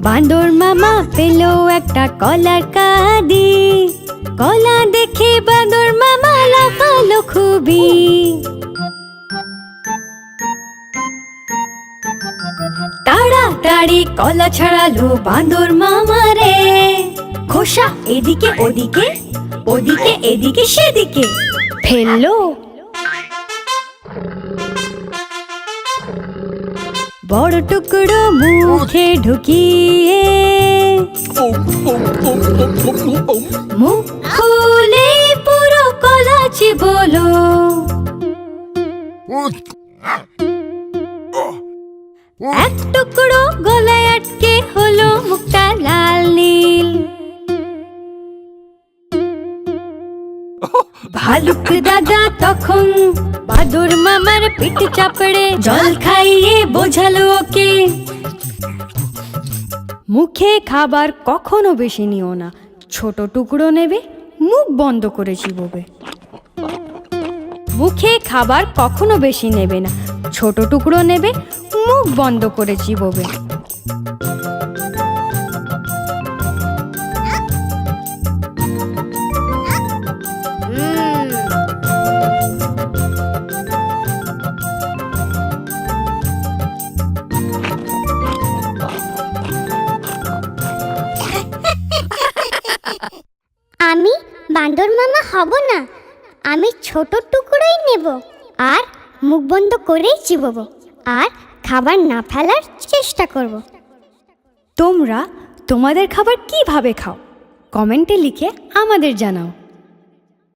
বাঁদর মামা পেল একটা কলার কাঁদি। কলা দেখে বাঁদর মামা লাফালো খুবই। তাড়াতাড়ি কলা ছাড়ালো বাঁদর মামা রে। খোসা এদিকে ওদিকে, ওদিকে এদিকে সেদিকে ফেললো। বড় টুকরো মুখে ঢুকিয়ে মুখ খুলে পুরো কলা চিবোলো। এক টুকরো গলায় আটকে হলো মুখটা লাল নীল। ভালুক দাদা তখন বাঁদর মামার পিঠ চাপড়ে জল খাইয়ে বোঝালো ওকে, মুখে খাবার কখনো বেশি নিও না, ছোট টুকরো নেবে, মুখ বন্ধ করে চিবোবে। মুখে খাবার কখনো বেশি নেবে না, ছোট টুকরো নেবে, মুখ বন্ধ করে চিবোবে। আমি বাঁদর মামা হব না, আমি ছোট টুকরোই নেব আর মুখ বন্ধ করেই চিবোবো আর খাবার না ফেলার চেষ্টা করব। তোমরা তোমাদের খাবার কিভাবে খাও কমেন্টে লিখে আমাদের জানাও।